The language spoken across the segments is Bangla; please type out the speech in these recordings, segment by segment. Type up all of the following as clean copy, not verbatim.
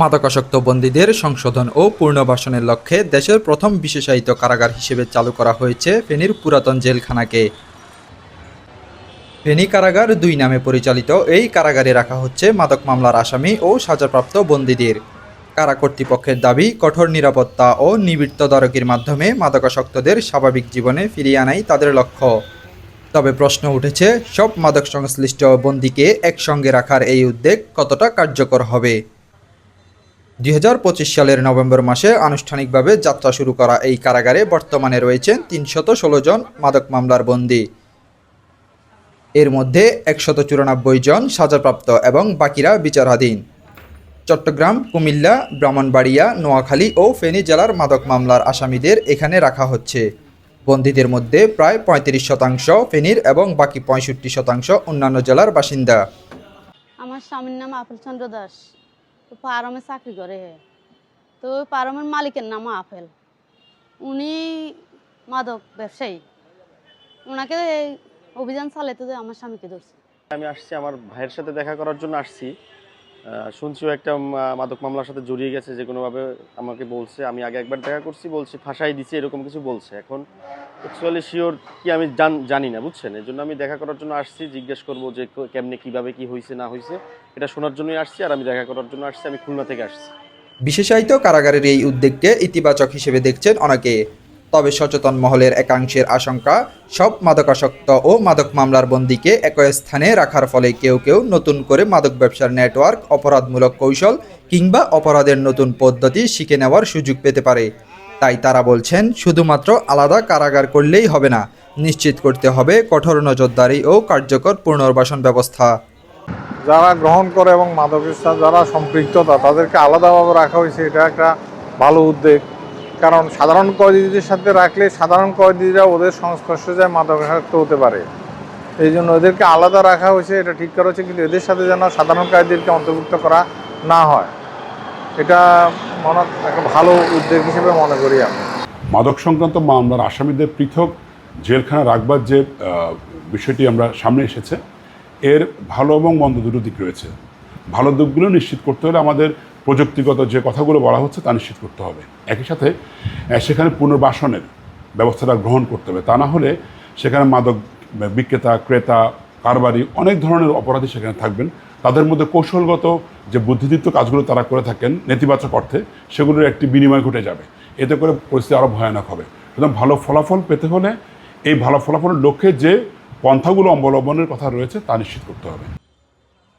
মাদকাসক্ত বন্দীদের সংশোধন ও পুনর্বাসনের লক্ষ্যে দেশের প্রথম বিশেষায়িত কারাগার হিসেবে চালু করা হয়েছে ফেনীর পুরাতন জেলখানাকে। ফেনী কারাগার ২ নামে পরিচালিত এই কারাগারে রাখা হচ্ছে মাদক মামলার আসামি ও সাজাপ্রাপ্ত বন্দীদের। কারা কর্তৃপক্ষের দাবি, কঠোর নিরাপত্তা ও নিবিড় তদারকির মাধ্যমে মাদকাসক্তদের স্বাভাবিক জীবনে ফিরিয়ে আনাই তাদের লক্ষ্য। তবে প্রশ্ন উঠেছে, সব মাদক সংশ্লিষ্ট বন্দীকে একসঙ্গে রাখার এই উদ্যোগ কতটা কার্যকর হবে। ২০২৫ সালের নভেম্বর মাসে আনুষ্ঠানিকভাবে যাত্রা শুরু করা এই কারাগারে বর্তমানে রয়েছেন ৩১৬ জন মাদক মামলার বন্দী। এর মধ্যে ১৯৪ জন সাজাপ্রাপ্ত এবং বাকিরা বিচারাধীন। চট্টগ্রাম, কুমিল্লা, ব্রাহ্মণবাড়িয়া, নোয়াখালী ও ফেনী জেলার মাদক মামলার আসামিদের এখানে রাখা হচ্ছে। বন্দীদের মধ্যে প্রায় ৩৫% ফেনীর এবং বাকি ৬৫% অন্যান্য জেলার বাসিন্দা। আমার স্বামীর নাম আপেল চন্দ্র দাস। তো পারমে চাকরি করে। তো পারমের মালিকের নাম আপেল। উনি মাদক ব্যবসায়ী। ওনাকে অভিযান চালাতে আমার স্বামীকে ধরছে। আমি আসছি আমার ভাইয়ের সাথে দেখা করার জন্য আসছি। শুনছিও একটা মাদক মামলার সাথে জড়িয়ে গেছে, যে কোনোভাবে আমাকে বলছে। আমি আগে একবার দেখা করছি, বলছে ফাঁসাই দিচ্ছে, এরকম কিছু বলছে। এখন অ্যাকচুয়ালি শিওর কি আমি জানি না, বুঝছেন। এই জন্য আমি দেখা করার জন্য আসছি, জিজ্ঞেস করবো যে কেমনে কীভাবে কি হয়েছে না হয়েছে, এটা শোনার জন্যই আসছি। আর আমি দেখা করার জন্য আসছি, আমি খুলনা থেকে আসছি। বিশেষায়িত কারাগারের এই উদ্যোগকে ইতিবাচক হিসেবে দেখছেন অনেকে। তবে সচেতন মহলের একাংশের আশঙ্কা, সব মাদকাসক্ত ও মাদক মামলার বন্দীকে একই স্থানে রাখার ফলে কেউ কেউ নতুন করে মাদক ব্যবসার নেটওয়ার্ক, অপরাধমূলক কৌশল কিংবা অপরাধের নতুন পদ্ধতি শিখে নেওয়ার সুযোগ পেতে পারে। তাই তারা বলছেন, শুধুমাত্র আলাদা কারাগার করলেই হবে না, নিশ্চিত করতে হবে কঠোর নজরদারি ও কার্যকর পুনর্বাসন ব্যবস্থা। যারা গ্রহণ করে এবং মাদকের সাথে যারা সম্পৃক্ততা, তাদেরকে আলাদাভাবে রাখা হয়েছে, এটা একটা ভালো উদ্যোগ। কারণ সাধারণ কয়েদিদের সাথে রাখলে সাধারণ কয়েদিরা ওদের সংস্পর্শে যায় মাদকাসক্ত হতে পারে। এই জন্য এদেরকে আলাদা রাখা হয়েছে, এটা ঠিক করা হচ্ছে। কিন্তু এদের সাথে যেন সাধারণ কয়েদিদেরকে অন্তর্ভুক্ত করা না হয়, এটা একটা ভালো উদ্যোগ হিসেবে মনে করি আমি। মাদক সংক্রান্ত মামলার আসামিদের পৃথক জেলখানা রাখবার যে বিষয়টি আমরা সামনে এসেছে, এর ভালো এবং মন্দ দুটো দিক রয়েছে। ভালো দিকগুলো নিশ্চিত করতে হলে আমাদের প্রযুক্তিগত যে কথাগুলো বলা হচ্ছে তা নিশ্চিত করতে হবে। একই সাথে সেখানে পুনর্বাসনের ব্যবস্থাটা গ্রহণ করতে হবে। তা না হলে সেখানে মাদক বিক্রেতা, ক্রেতা, কারবারি অনেক ধরনের অপরাধী সেখানে থাকবেন। তাদের মধ্যে কৌশলগত যে বুদ্ধিদীপ্ত কাজগুলো তারা করে থাকেন নেতিবাচক অর্থে, সেগুলোর একটি বিনিময় ঘটে যাবে। এতে করে পরিস্থিতি আরও ভয়ানক হবে। সুতরাং ভালো ফলাফল পেতে হলে এই ভালো ফলাফলের লক্ষ্যে যে পন্থাগুলো অবলম্বনের কথা রয়েছে তা নিশ্চিত করতে হবে।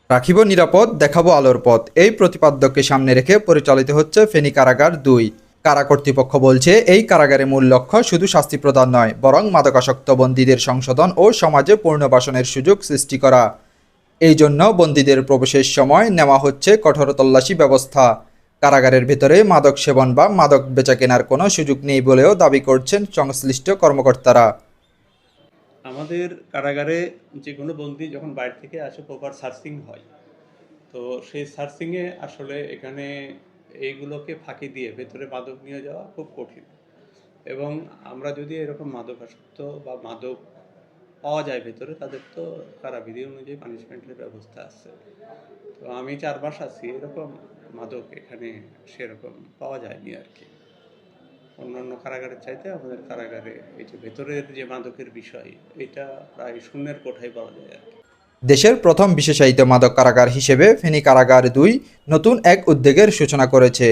রাখিব নিরাপদ, দেখাবো আলোর পথ, এই প্রতিপাদ্যকে সামনে রেখে পরিচালিত হচ্ছে ফেনী কারাগার ২। কারা কর্তৃপক্ষ বলছে, এই কারাগারের মূল লক্ষ্য শুধু শাস্তি প্রদান নয়, বরং মাদকাসক্ত বন্দীদের সংশোধন ও সমাজে পুনর্বাসনের সুযোগ সৃষ্টি করা। এই জন্য বন্দীদের প্রবেশের সময় নেওয়া হচ্ছে কঠোর তল্লাশি ব্যবস্থা। কারাগারের ভেতরে মাদক সেবন বা মাদক বেচা কেনার কোনো সুযোগ নেই বলেও দাবি করছেন সংশ্লিষ্ট কর্মকর্তারা। আমাদের কারাগারে যে কোনো বন্দী যখন বাইরে থেকে আসে প্রপার সার্চিং হয়। তো সেই সার্চিংয়ে আসলে এখানে এইগুলোকে ফাঁকি দিয়ে ভেতরে মাদক নিয়ে যাওয়া খুব কঠিন। এবং আমরা যদি এরকম মাদকাসক্ত বা মাদক পাওয়া যায় ভেতরে, তাদের তো কারাবিধি অনুযায়ী পানিশমেন্টের ব্যবস্থা আছে। তো আমি 4 মাস আছি, এরকম মাদক এখানে সেরকম পাওয়া যায়নি আর কি। অন্যান্য কারাগারের চাইতে আমাদের কারাগারে এই যে ভেতরের যে মাদকের বিষয়, এটা প্রায় শূন্যের কোঠায় পাওয়া যায় আর কি। দেশের প্রথম বিশেষায়িত মাদক কারাগার হিসেবে ফেনী কারাগার ২ নতুন এক উদ্যোগের সূচনা করেছে।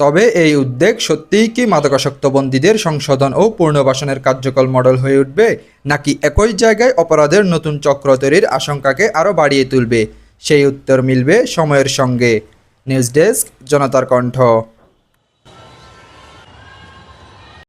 তবে এই উদ্যোগ সত্যিই কি মাদকাসক্ত বন্দীদের সংশোধন ও পুনর্বাসনের কার্যকর মডেল হয়ে উঠবে, নাকি একই জায়গায় অপরাধের নতুন চক্র তৈরির আশঙ্কাকে আরও বাড়িয়ে তুলবে? সেই উত্তর মিলবে সময়ের সঙ্গে। নিউজ ডেস্ক, জনতার কণ্ঠ।